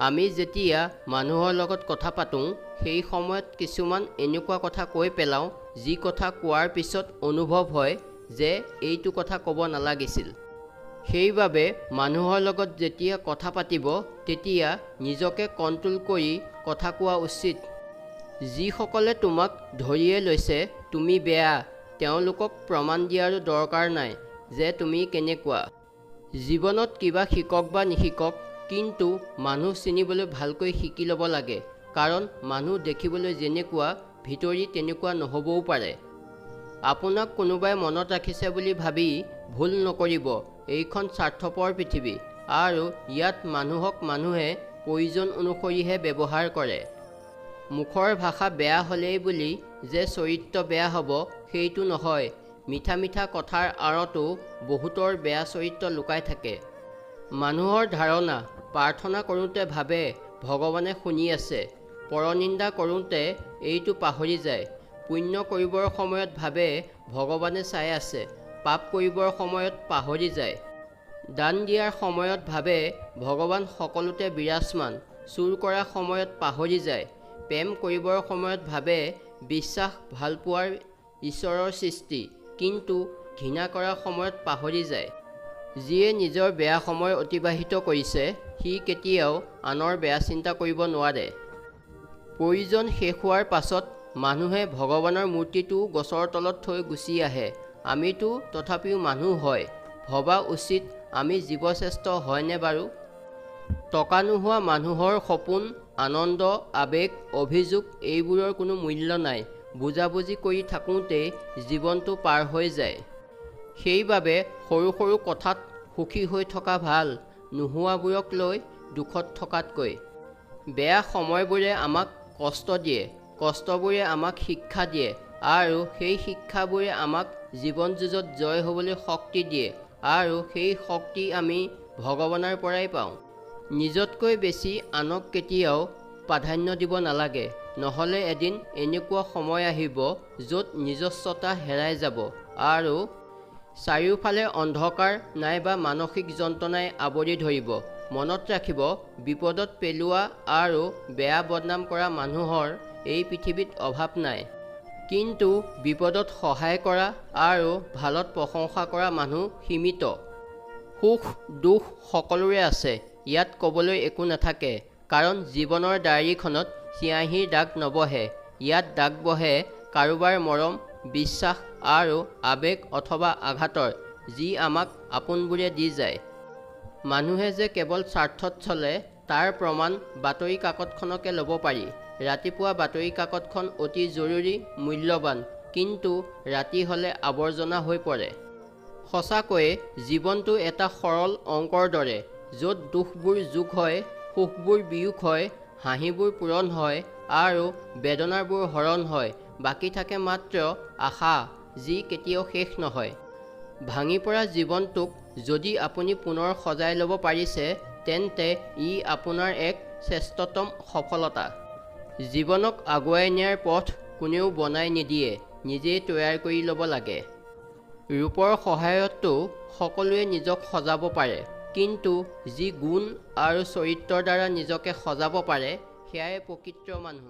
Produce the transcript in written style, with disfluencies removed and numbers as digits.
আমি যেতিয়া মানুহৰ লগত কথা পাতোঁ সেই সময়ত কিছুমান এনেকুৱা কথা কৈ পেলাওঁ যি কথা কোৱাৰ পিছত অনুভৱ হয় যে এইটো কথা ক'ব নালাগিছিল। সেইবাবে মানুহৰ লগত যেতিয়া কথা পাতিব তেতিয়া নিজকে কণ্ট্ৰোল কৰি কথা কোৱা উচিত। যিসকলে তোমাক ধৰিয়ে লৈছে তুমি বেয়া, তেওঁলোকক প্ৰমাণ দিয়াৰো দৰকাৰ নাই যে তুমি কেনেকুৱা। জীৱনত কিবা শিকক বা নিশিকক, কিন্তু মানুহ চিনিবলৈ ভালকৈ শিকি ল'ব লাগে। কাৰণ মানুহ দেখিবলৈ যেনেকুৱা ভিতৰি তেনেকুৱা নহ'বও পাৰে। আপোনাক কোনোবাই মনত ৰাখিছে বুলি ভাবি ভুল নকৰিব। এইখন স্বাৰ্থপৰ পৃথিৱী আৰু ইয়াত মানুহক মানুহে প্ৰয়োজন অনুসৰিহে ব্যৱহাৰ কৰে। মুখৰ ভাষা বেয়া হ'লেই বুলি যে চৰিত্ৰ বেয়া হ'ব সেইটো নহয়। মিঠা মিঠা কথাৰ আঁৰতো বহুতৰ বেয়া চৰিত্ৰ লুকাই থাকে। মানুহৰ ধাৰণা, প্ৰাৰ্থনা কৰোঁতে ভাবে ভগৱানে শুনি আছে, পৰনিন্দা কৰোঁতে এইটো পাহৰি যায়। পুণ্য কৰিবৰ সময়ত ভাবে ভগৱানে চাই আছে, পাপ কৰিবৰ সময়ত পাহৰি যায়। দান দিয়াৰ সময়ত ভাবে ভগৱান সকলোতে বিৰাজমান, চুৰ কৰাৰ সময়ত পাহৰি যায়। প্ৰেম কৰিবৰ সময়ত ভাবে বিশ্বাস ভালপোৱাৰ ঈশ্বৰৰ সৃষ্টি, কিন্তু ঘৃণা কৰাৰ সময়ত পাহৰি যায়। যিয়ে নিজৰ বেয়া সময় অতিবাহিত কৰিছে সি কেতিয়াও আনৰ বেয়া চিন্তা কৰিব নোৱাৰে। প্ৰয়োজন শেষ হোৱাৰ পাছত মানুহে ভগৱানৰ মূৰ্তিটো গছৰ তলত থৈ গুচি আহে। আমিতো তথাপিও মানুহ হয়। ভবা উচিত আমি জীৱশ্ৰেষ্ঠ হয়নে বাৰু? টকা নোহোৱা মানুহৰ সপোন, আনন্দ, আৱেগ, অভিযোগ এইবোৰৰ কোনো মূল্য নাই। বুজাবুজি কৰি থাকোঁতেই জীৱনটো পাৰ হৈ যায়। সেইবাবে সৰু সৰু কথাত সুখী হৈ থকা ভাল, নোহোৱাবোৰক লৈ দুখত থকাতকৈ। বেয়া সময়বোৰে আমাক কষ্ট দিয়ে, কষ্টবোৰে আমাক শিক্ষা দিয়ে আৰু সেই শিক্ষাবোৰে আমাক জীৱন যুঁজত জয় হ'বলৈ শক্তি দিয়ে আৰু সেই শক্তি আমি ভগৱানৰ পৰাই পাওঁ। নিজতকৈ বেছি আনক কেতিয়াও প্ৰাধান্য দিব নালাগে, নহ'লে এদিন এনেকুৱা সময় আহিব য'ত নিজস্বতা হেৰাই যাব আৰু চাৰিওফালে অন্ধকাৰ নাইবা মানসিক যন্ত্ৰণাই আৱৰি ধৰিব। মনত ৰাখিব, বিপদত পেলোৱা আৰু বেয়া বদনাম কৰা মানুহৰ এই পৃথিৱীত অভাৱ নাই, কিন্তু বিপদত সহায় কৰা আৰু ভালত প্ৰশংসা কৰা মানুহ সীমিত। সুখ দুখ সকলোৰে আছে, ইয়াত ক'বলৈ একো নাথাকে। কাৰণ জীৱনৰ ডায়েৰীখনত চিয়াঁহীৰ দাগ নবহে, ইয়াত দাগ বহে কাৰোবাৰ মৰম, বিশ্বাস আৰু আৱেগ অথবা আঘাতৰ, যি আমাক আপোনবোৰে দি যায়। মানুহে যে কেৱল স্বাৰ্থত চলে তাৰ প্ৰমাণ বাতৰি কাকতখনকে ল'ব পাৰি। ৰাতিপুৱা বাতৰি কাকতখন অতি জৰুৰী, মূল্যৱান, কিন্তু ৰাতি হ'লে আৱৰ্জনা হৈ পৰে। সঁচাকৈয়ে জীৱনটো এটা সৰল অংকৰ দৰে, য'ত দুখবোৰ যোগ হয়, সুখবোৰ বিয়োগ হয়, হাঁহিবোৰ পূৰণ হয় আৰু বেদনাবোৰ হৰণ হয়। বাকী থাকে মাত্ৰ আশা, যি কেতিয়াও শেষ নহয়। ভাঙি পৰা জীৱনটোক যদি আপুনি পুনৰ সজাই ল'ব পাৰিছে তেন্তে ই আপোনাৰ এক শ্ৰেষ্ঠতম সফলতা। জীৱনক আগুৱাই নিয়াৰ পথ কোনেও বনাই নিদিয়ে, নিজেই তৈয়াৰ কৰি ল'ব লাগে। ৰূপৰ সহায়তো সকলোৱে নিজক সজাব পাৰে, কিন্তু যি গুণ আৰু চৰিত্ৰৰ দ্বাৰা নিজকে সজাব পাৰে সেয়াই প্ৰকৃত মানুহ।